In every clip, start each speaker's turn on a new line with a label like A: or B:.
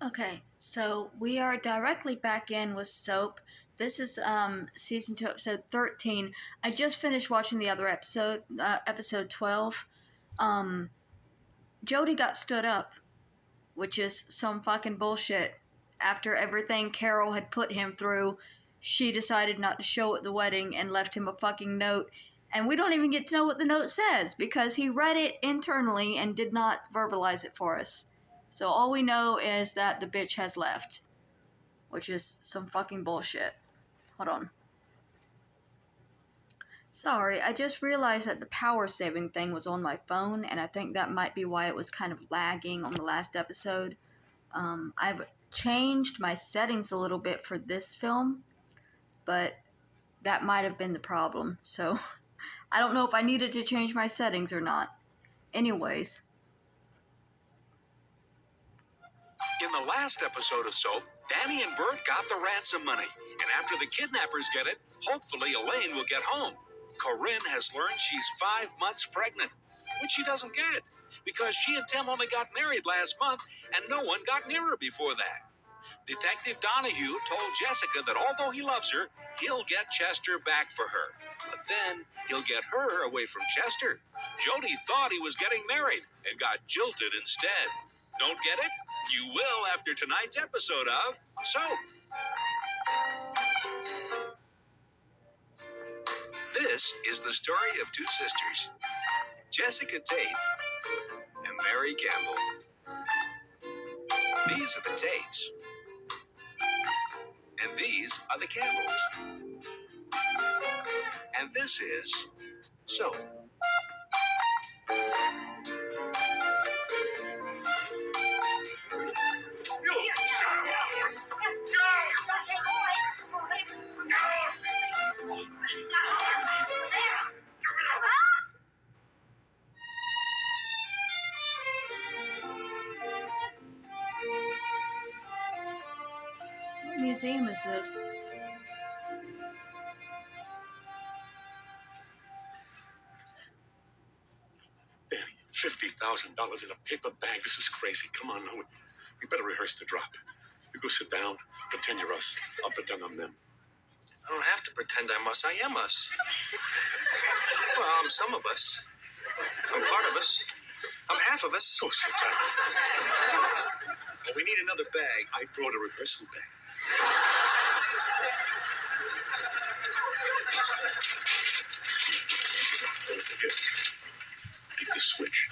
A: Okay, so we are directly back in with Soap. This is season 2, episode 13. I just finished watching the other episode, episode 12. Jody got stood up, which is some fucking bullshit. After everything Carol had put him through, she decided not to show at the wedding and left him a fucking note. And we don't even get to know what the note says because he read it internally and did not verbalize it for us. So all we know is that the bitch has left, which is some fucking bullshit. Hold on. Sorry, I just realized that the power saving thing was on my phone, and I think that might be why it was kind of lagging on the last episode. I've changed my settings a little bit for this film, but that might have been the problem. So I don't know if I needed to change my settings or not. Anyways.
B: In the last episode of Soap, Danny and Bert got the ransom money. And after the kidnappers get it, hopefully Elaine will get home. Corinne has learned she's 5 months pregnant, which she doesn't get because she and Tim only got married last month and no one got near her before that. Detective Donahue told Jessica that although he loves her, he'll get Chester back for her. But then he'll get her away from Chester. Jody thought he was getting married and got jilted instead. Don't get it? You will after tonight's episode of Soap. This is the story of two sisters, Jessica Tate and Mary Campbell. These are the Tates. And these are the Campbells. And this is Soap.
A: What museum is this?
C: Danny, $50,000 in a paper bag. This is crazy. Come on, no. We better rehearse the drop. You go sit down, pretend you're us. I'll pretend I'm them.
D: I don't have to pretend I'm us. I am us. Well, I'm some of us. I'm part of us. I'm half of us.
C: Go sit down.
D: Well, we need another bag.
C: I brought a rehearsal bag. Don't forget. Take the switch.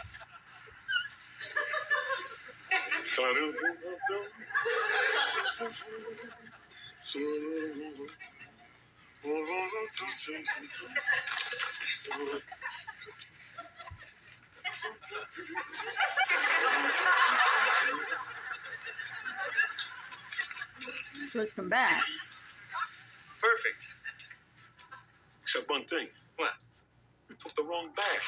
A: Switch them back.
D: Perfect.
C: Except one thing.
D: What?
C: You took the wrong bag.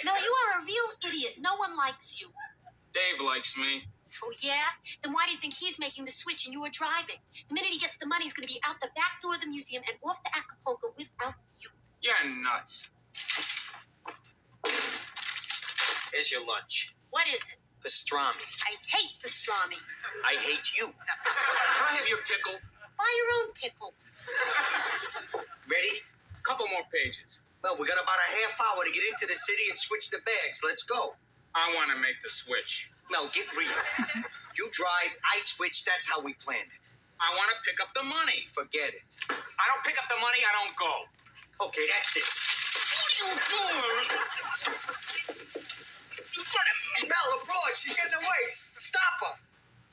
E: No, you are a real idiot. No one likes you.
F: Dave likes me.
E: Oh, yeah? Then why do you think he's making the switch and you are driving? The minute he gets the money, he's going to be out the back door of the museum and off to Acapulco without you.
F: You're nuts.
D: Here's your lunch.
E: What is it?
D: Pastrami.
E: I hate pastrami.
D: I hate you.
F: Can I have your pickle?
E: Buy your own pickle.
D: Ready?
F: A couple more pages.
D: Well, we got about a half hour to get into the city and switch the bags. Let's go.
F: I want to make the switch.
D: Mel, get real. You drive, I switch. That's how we planned it.
F: I want to pick up the money.
D: Forget it.
F: I don't pick up the money, I don't go.
D: Okay, that's it.
F: What are you doing? You better...
D: Mel, abroad, she's getting away. Stop her.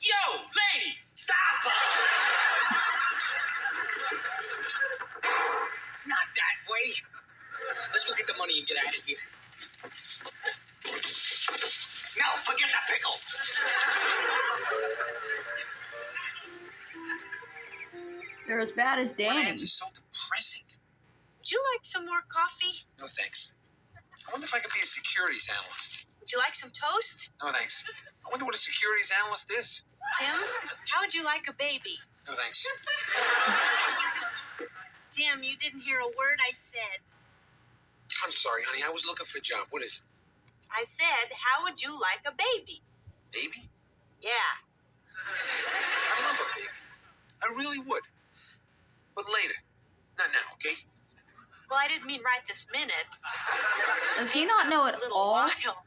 F: Yo, lady!
D: Stop her. Not that way. Let's go get the money and get out of here. Mel, forget the pickle.
A: They're as bad as Danny.
D: Are so depressing.
E: Would you like some more coffee?
D: No, thanks. I wonder if I could be a securities analyst.
E: Would you like some toast?
D: No, thanks. I wonder what a securities analyst is.
E: Tim, how would you like a baby?
D: No, thanks.
E: Tim, you didn't hear a word I said.
D: I'm sorry, honey. I was looking for a job. What is it?
E: I said, how would you like a baby?
D: Baby?
E: Yeah.
D: I love a baby. I really would. But later. Not now, okay?
E: Well, I didn't mean right this minute.
A: Does he not know
E: A
A: at
E: little
A: all?
E: while.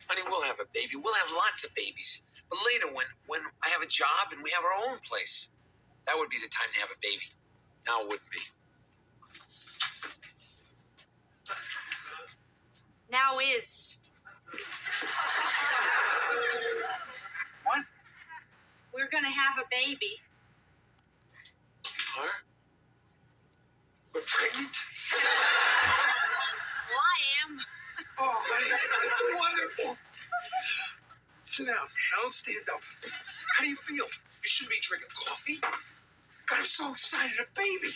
D: Honey, we'll have a baby. We'll have lots of babies. But later, when I have a job and we have our own place, that would be the time to have a baby. Now it wouldn't be.
E: Now is.
D: What?
E: We're gonna have a baby.
D: Huh? We're pregnant?
E: Well, I am.
D: Oh, honey, that's wonderful. Sit down. Now don't stand up. How do you feel? You should be drinking coffee. God, I'm so excited. A baby.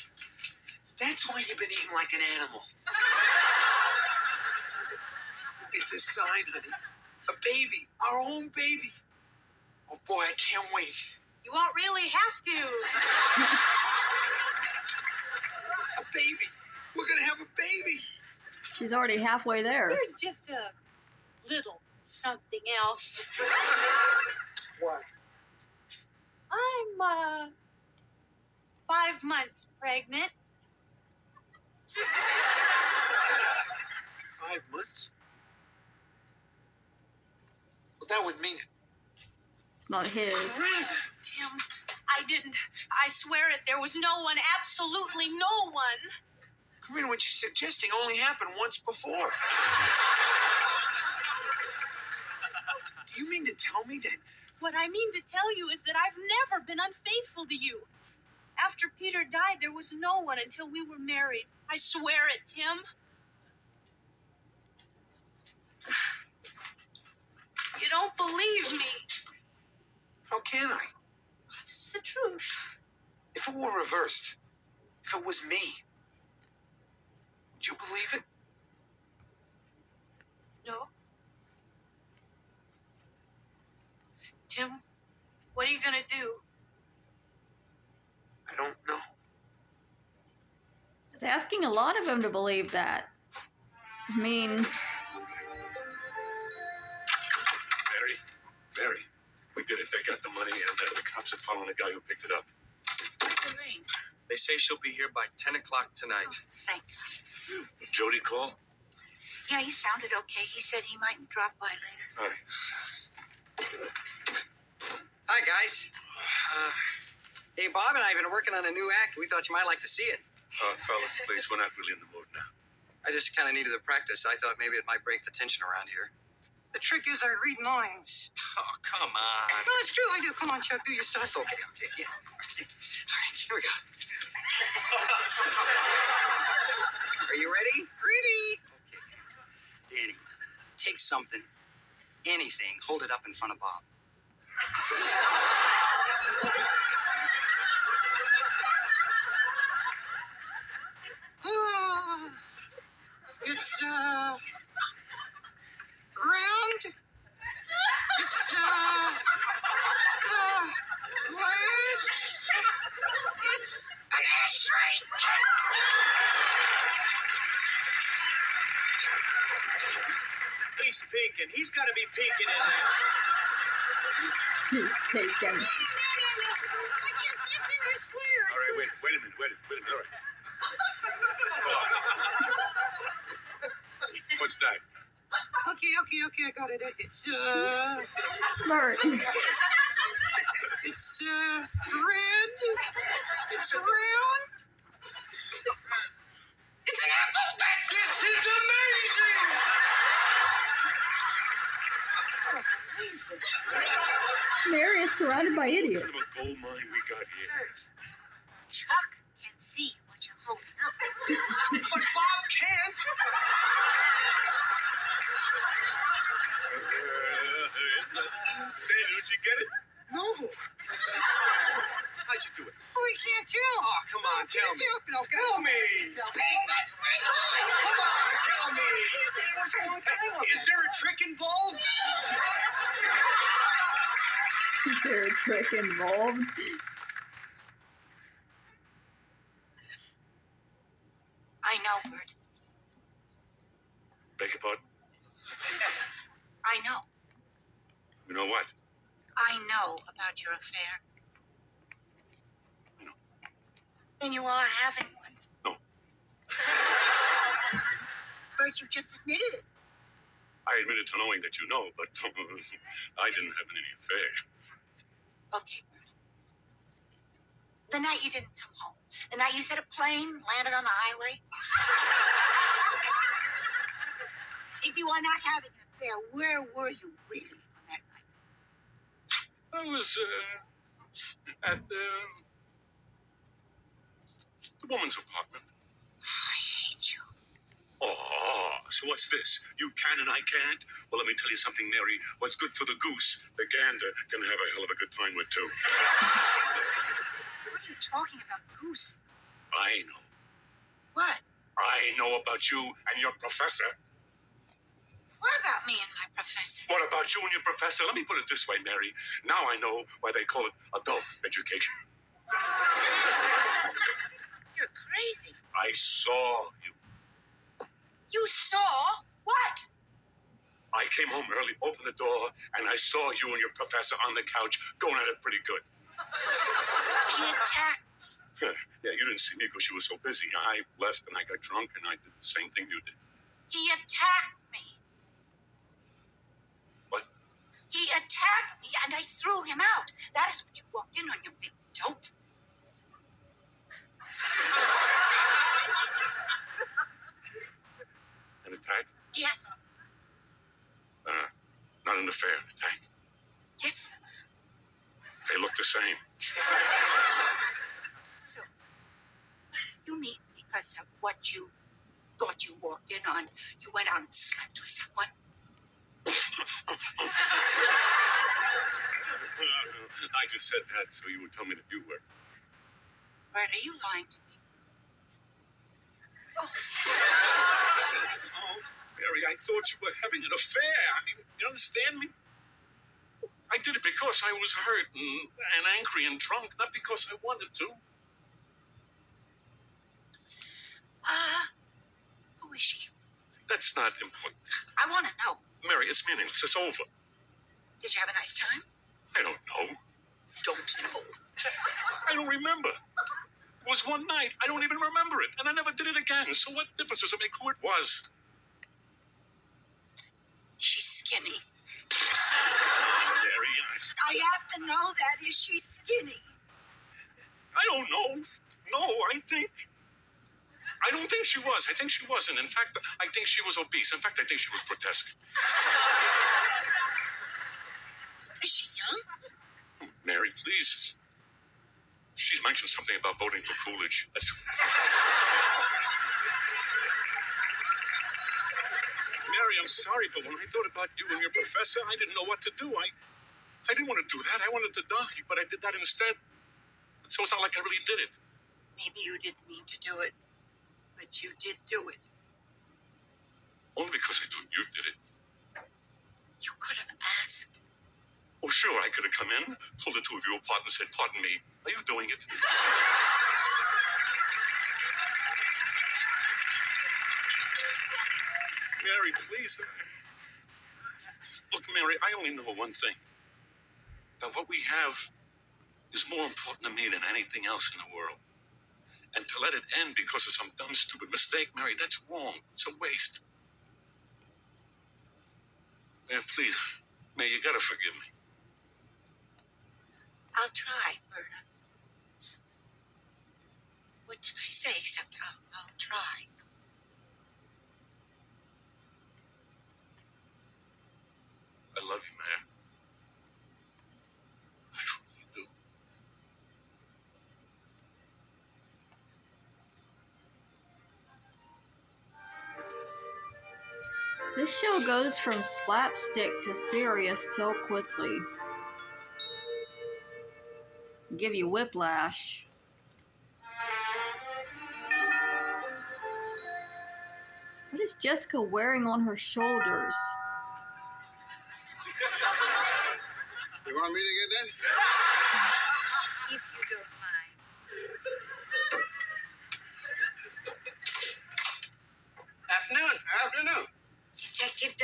D: That's why you've been eating like an animal. It's a sign, honey. A baby. Our own baby. Oh, boy, I can't wait.
E: You won't really have to.
D: A baby. We're going to have a baby.
A: She's already halfway there.
E: There's just a little something else.
D: What?
E: I'm 5 months pregnant.
D: 5 months? Well, that would mean...
A: It's not his.
D: Corinne!
E: Tim, I didn't. I swear it. There was no one, absolutely no one.
D: Corinne, what you're suggesting only happened once before. Do you mean to tell me that...
E: What I mean to tell you is that I've never been unfaithful to you. After Peter died, there was no one until we were married. I swear it, Tim. You don't believe me.
D: How can I?
E: Because it's the truth.
D: If it were reversed, if it was me, would you believe it?
E: No. Tim, what are you gonna do?
D: I don't know.
A: It's asking a lot of him to believe that. I mean,
C: Mary, we did it. They got the money, and the cops are following the guy who picked it up.
E: Where's Elaine?
D: They say she'll be here by 10 o'clock tonight.
E: Thank
C: Jody call?
E: Yeah, he sounded okay. He said he might drop by later.
C: All right.
G: Hi, guys. Hey, Bob and I have been working on a new act. We thought you might like to see it.
C: Fellas, please, we're not really in the mood now.
G: I just kind of needed the practice. I thought maybe it might break the tension around here. The trick is I read lines.
D: Oh, come on.
G: No, it's true. I do. Come on, Chuck. Do your stuff. Okay, yeah. All right, here we go. Are you ready? Ready. Okay. Danny, take something, anything, hold it up in front of Bob. It's round. It's glass. It's an ashtray.
D: He's peeking. He's got to be peeking in there.
A: he's taken.
G: No. I can't see your fingers clear.
C: All right, wait a minute. All right. What's that?
G: Okay, I got it. It's
A: Bert.
G: it's red. It's round. It's an apple. This is amazing.
A: Mary is surrounded by
C: What
A: idiots.
C: kind of a gold mine we got here?
E: Chuck can see what you're holding up.
G: But Bob can't.
C: Daniel, did you get it?
G: No.
D: How'd you do it?
G: Oh, he can't tell.
D: Oh, come on, tell me.
G: No, tell me. Tell me. That's right. Come on, tell me. What's going on?
D: Is there a trick involved?
A: Is there a trick involved?
E: know, Bert.
C: Beg your pardon?
E: I know.
C: You know what?
E: I know about your affair.
C: I know.
E: Then you are having one.
C: No.
E: Bert, you just admitted it.
C: I admitted to knowing that you know, but I didn't have any affair.
E: Okay, Bert. The night you didn't come home. The night you said a plane landed on the highway. If you are not having an affair, where were you really on that night?
C: I was at the woman's apartment.
E: I hate you.
C: Oh, so what's this? You can and I can't? Well, let me tell you something, Mary. What's good for the goose, the gander can have a hell of a good time with, too.
E: What are you talking about, Goose?
C: I know.
E: What?
C: I know about you and your professor.
E: What about me and my professor?
C: What about you and your professor? Let me put it this way, Mary. Now I know why they call it adult education.
E: You're crazy.
C: I saw you.
E: You saw what?
C: I came home early, opened the door, and I saw you and your professor on the couch going at it pretty good.
E: He attacked.
C: Yeah, you didn't see me because you were so busy. I left and I got drunk and I did the same thing you did.
E: He attacked me.
C: What?
E: He attacked me and I threw him out. That is what you walked in on, you big dope.
C: An attack?
E: Yes.
C: Not an affair, an attack.
E: Yes.
C: They look the same.
E: So, you mean because of what you thought you walked in on, you went out and slept with someone?
C: I just said that so you would tell me that you were.
E: Bert, are you lying to me?
C: Oh, Mary, I thought you were having an affair. I mean, you understand me? I did it because I was hurt and angry and drunk, not because I wanted to.
E: Who is she?
C: That's not important.
E: I want to know.
C: Mary, it's meaningless. It's over.
E: Did you have a nice time?
C: I don't know.
E: Don't know.
C: I don't remember. It was one night. I don't even remember it. And I never did it again. So what difference does it make who it was?
E: She's skinny.
C: Mary,
E: I have to know that. Is she skinny?
C: I don't know. No, I don't think she was. I think she wasn't. In fact, I think she was obese. In fact, I think she was grotesque.
E: Is she young?
C: Mary, please. She's mentioned something about voting for Coolidge. That's... Mary, I'm sorry, but when I thought about you and your professor, I didn't know what to do. I didn't want to do that. I wanted to die, but I did that instead. So it's not like I really did it.
E: Maybe you didn't mean to do it, but you did do it.
C: Only because I thought you did it.
E: You could have asked.
C: Oh, sure, I could have come in, pulled the two of you apart and said, pardon me, are you doing it? Mary, please. Look, Mary, I only know one thing. That what we have is more important to me than anything else in the world. And to let it end because of some dumb, stupid mistake, Mary, that's wrong. It's a waste. Yeah, please, Mary, you gotta forgive me.
E: I'll try, Berta. What can I say except I'll try?
C: I love you, man. I really do.
A: This show goes from slapstick to serious so quickly. Give you whiplash. What is Jessica wearing on her shoulders?
D: You want me to get in?
E: If you don't mind.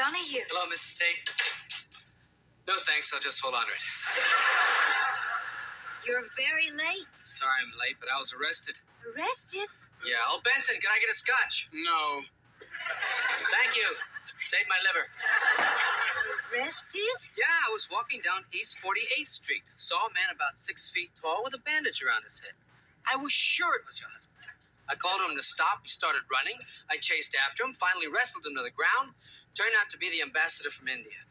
H: Donahue.
G: Hello, Mrs. Tate. No thanks, I'll just hold on to it.
H: You're very late.
G: Sorry I'm late, but I was arrested.
H: Arrested?
G: Yeah. Oh, Benson, can I get a scotch? No. Thank you. Save my liver.
H: Arrested?
G: Yeah, I was walking down East 48th Street. Saw a man about 6 feet tall with a bandage around his head. I was sure it was your husband. I called him to stop. He started running. I chased after him, finally wrestled him to the ground. Turned out to be the ambassador from India.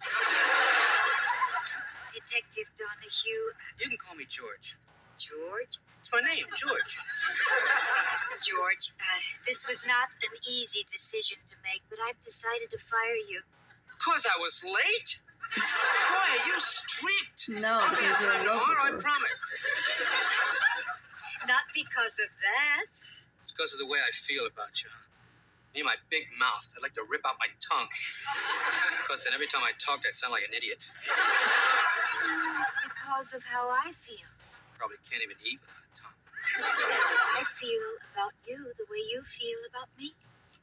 H: Detective Donahue.
G: You can call me George.
H: George?
G: It's my name, George.
H: George, this was not an easy decision to make, but I've decided to fire you.
G: Because I was late? Boy, are you strict.
A: No,
G: I'll be on
A: because you're
G: time
A: a
G: tomorrow, I
A: local.
G: promise.
H: Not because of that.
G: It's because of the way I feel about you. Me and my big mouth. I'd like to rip out my tongue. Because then every time I talked, I'd sound like an idiot.
H: It's because of how I feel.
G: Probably can't even eat without a tongue.
H: I feel about you the way you feel about me.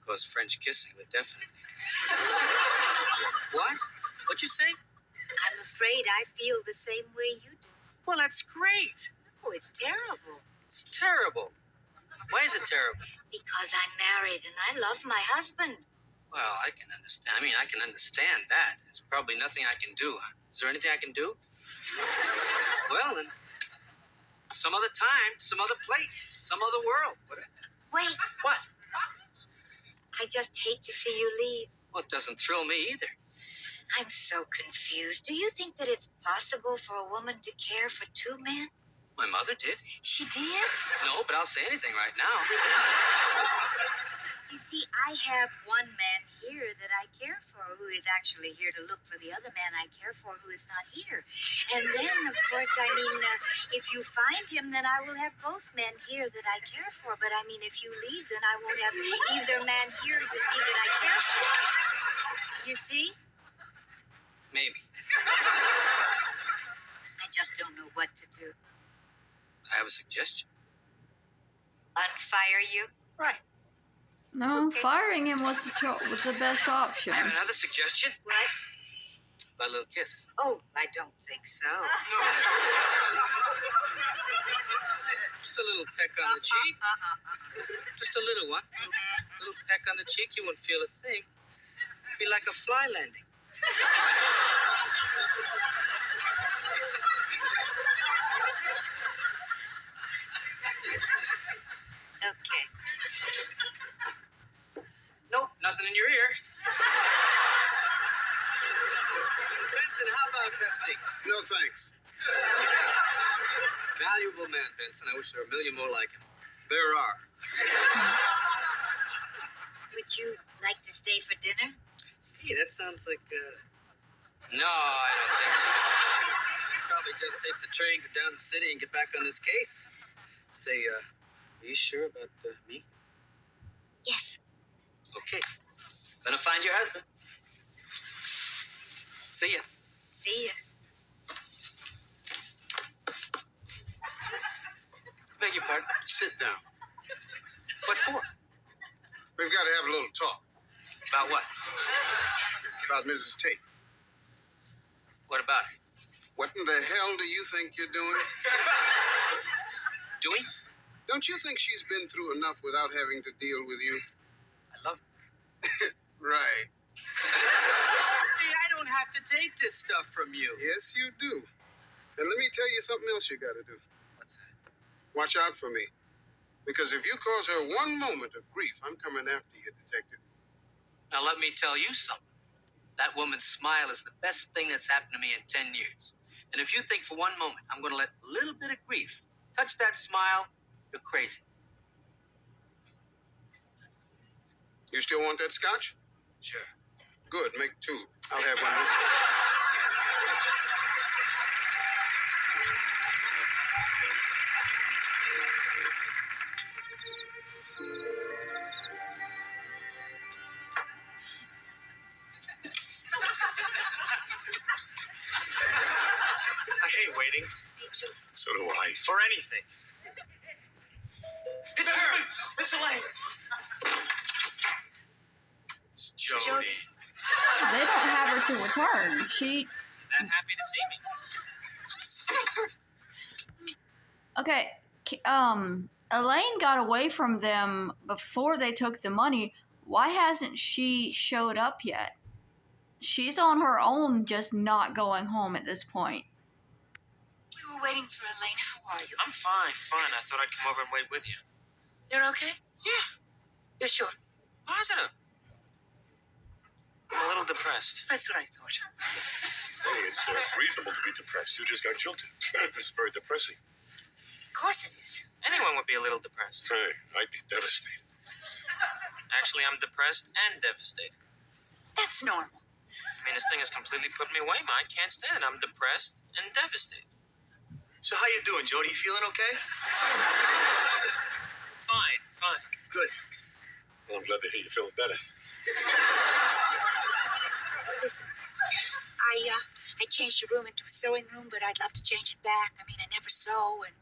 G: Because French kissing would definitely. What? What'd you say?
H: I'm afraid I feel the same way you do.
G: Well, that's great.
H: Oh, it's terrible.
G: It's terrible. Why is it terrible?
H: Because I'm married and I love my husband.
G: Well, I can understand. I can understand that. There's probably nothing I can do. Is there anything I can do? Well, then, some other time, some other place, some other world.
H: Wait,
G: What?
H: I just hate to see you leave.
G: Well, it doesn't thrill me either.
H: I'm so confused. Do you think that it's possible for a woman to care for two men?
G: My mother did.
H: She did?
G: No, but I'll say anything right now.
H: You see, I have one man here that I care for who is actually here to look for the other man I care for who is not here. And then, of course, if you find him, then I will have both men here that I care for. But if you leave, then I won't have either man here you see that I care for. You see?
G: Maybe.
H: I just don't know what to do.
G: I have a suggestion.
H: Unfire you?
G: Right.
A: No,
H: Okay.
A: firing him was the best option.
G: I have another suggestion.
H: What?
G: A little kiss.
H: Oh, I don't think so.
G: Just a little peck on the cheek. Just a little one. A little peck on the cheek, you won't feel a thing. Be like a fly landing.
H: Okay.
G: Nope, nothing in your ear. Benson, how about Pepsi?
D: No thanks.
G: Valuable man, Benson. I wish there were a million more like him.
D: There are.
H: Would you like to stay for dinner?
G: Gee, that sounds like, No, I don't think so. Probably just take the train, go down to the city, and get back on this case. Say, are you sure about me?
H: Yes.
G: Okay. Gonna find your husband. See ya.
H: See ya.
G: Beg your pardon.
D: Sit down.
G: What for?
D: We've got to have a little talk
G: About what?
D: about Mrs. Tate.
G: What about her?
D: What in the hell do you think you're doing?
G: Doing?
D: Don't you think she's been through enough without having to deal with you?
G: I love her.
D: Right.
G: Hey, I don't have to take this stuff from you.
D: Yes, you do. And let me tell you something else you got to do.
G: What's that?
D: Watch out for me. Because if you cause her one moment of grief, I'm coming after you, detective.
G: Now let me tell you something. That woman's smile is the best thing that's happened to me in 10 years. And if you think for one moment I'm going to let a little bit of grief touch that smile, you're crazy.
D: You still want that scotch?
G: Sure.
D: Good, make two. I'll have one.
C: I hate waiting. So do I. For anything. It's her! It's Elaine! It's Jody.
A: They don't turn. She
G: That happy to see me.
A: okay. Elaine got away from them before they took the money. Why hasn't she showed up yet? She's on her own, just not going home at this point.
H: We were waiting for Elaine. How are you?
G: I'm fine. I thought I'd come over and wait with you.
H: You're okay?
G: Yeah,
H: You're sure?
G: positive. I'm a little depressed.
H: That's what I thought.
C: Hey, it's reasonable to be depressed. You just got jilted. This is very depressing.
H: Of course it is.
G: Anyone would be a little depressed.
C: Hey, I'd be devastated.
G: Actually, I'm depressed and devastated.
H: That's normal.
G: I mean, this thing has completely put me away, Ma. I can't stand it. I'm depressed and devastated.
D: So how you doing, Jody? You feeling okay?
G: Fine.
D: Good.
C: Well, I'm glad to hear you feeling better.
H: Listen, I changed your room into a sewing room, but I'd love to change it back. I mean, I never sew, and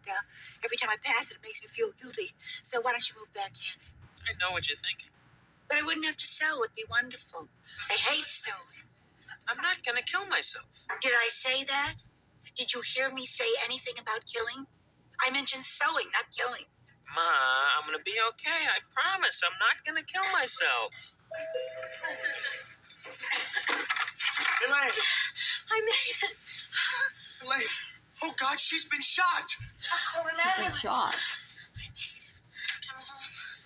H: every time I pass it, it makes me feel guilty. So why don't you move back in?
G: I know what you're thinking.
H: But I wouldn't have to sew. It'd be wonderful. I hate sewing.
G: I'm not gonna kill myself.
H: Did I say that? Did you hear me say anything about killing? I mentioned sewing, not killing.
G: Ma, I'm gonna be okay. I promise. I'm not gonna kill myself.
D: Elaine!
H: I made it.
D: Elaine! Oh, God, she's been shot!
A: Good shot.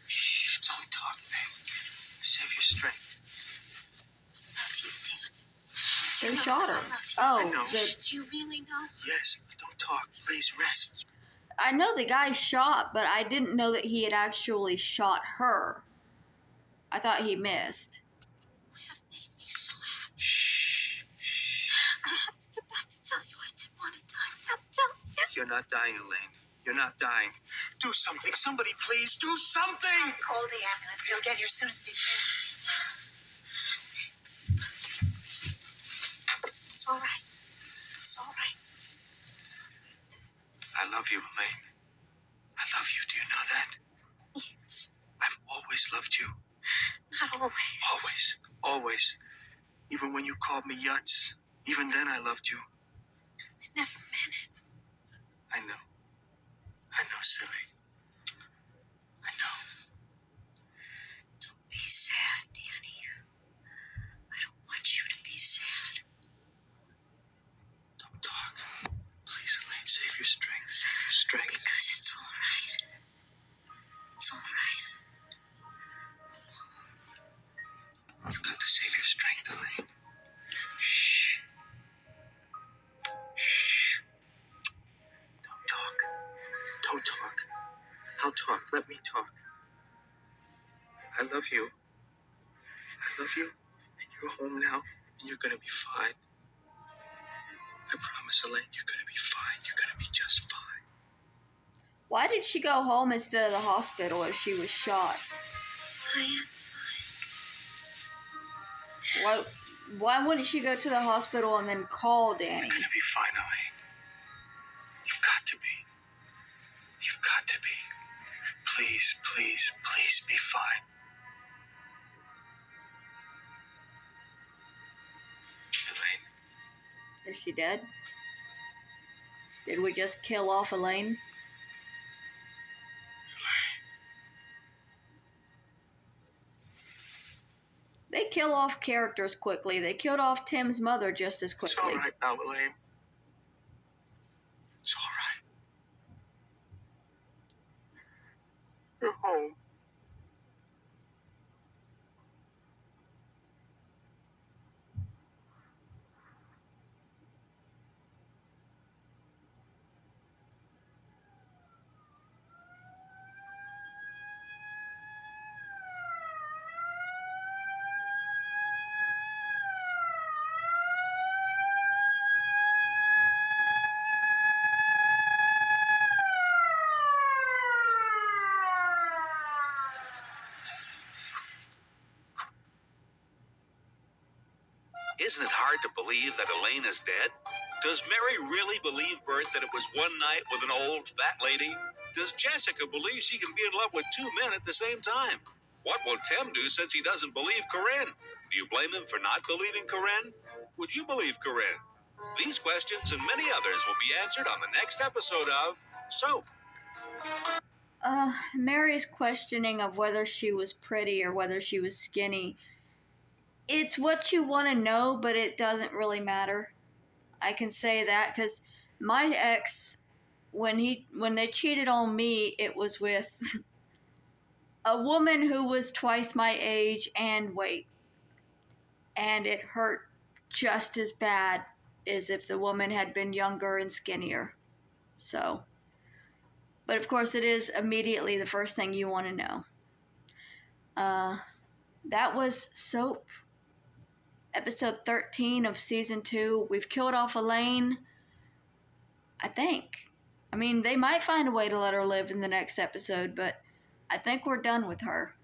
D: Shh, don't talk, babe. Save your strength.
A: They shot her.
D: I
A: Oh,
D: know.
H: Do you really know?
D: Yes, don't talk. Please rest.
A: I know the guy shot, but I didn't know that he had actually shot her. I thought he missed.
H: You have made me so happy.
D: Shh. Shh.
H: I have to get back to tell you I didn't want to die without telling you.
D: You're not dying, Elaine. You're not dying. Do something. Somebody, please, do something!
H: Call the ambulance. They'll get here as soon as they can. It's all right. It's all right.
D: I love you, Elaine. I love you. Do you know that?
H: Yes.
D: I've always loved you.
H: Not always.
D: Always. Always. Even when you called me Yutz, even then I loved you.
H: I never meant it.
D: I know. I know, silly. I know.
H: Don't be sad, Danny. I don't want you to be sad.
D: Don't talk. Please, Elaine, save your strength. Save your strength.
H: Because it's all right. It's all right.
D: You've got to save your strength, Elaine. Shh. Shh. Don't talk. Don't talk. I'll talk. Let me talk. I love you. I love you. And you're home now. And you're going to be fine. I promise, Elaine, you're going to be fine. You're going to be just fine.
A: Why did she go home instead of the hospital if she was shot?
H: I am.
A: Why wouldn't she go to the hospital and then call Danny?
D: You're going to be fine, Elaine. You've got to be. You've got to be. Please, please, please be fine. Elaine.
A: Is she dead? Did we just kill off Elaine? They kill off characters quickly. They killed off Tim's mother just as
D: It's
A: quickly.
D: all right now, Elaine. It's all right. You're home.
B: Isn't it hard to believe that Elaine is dead? Does Mary really believe, Bert, that it was one night with an old fat lady? Does Jessica believe she can be in love with two men at the same time? What will Tim do since he doesn't believe Corinne? Do you blame him for not believing Corinne? Would you believe Corinne? These questions and many others will be answered on the next episode of Soap.
A: Mary's questioning of whether she was pretty or whether she was skinny. It's what you want to know, but it doesn't really matter. I can say that because my ex, when they cheated on me, it was with a woman who was twice my age and weight. And it hurt just as bad as if the woman had been younger and skinnier. So, but of course it is immediately the first thing you want to know. That was Soap, episode 13 of season 2. We've killed off Elaine, I think. I mean, they might find a way to let her live in the next episode, but I think we're done with her.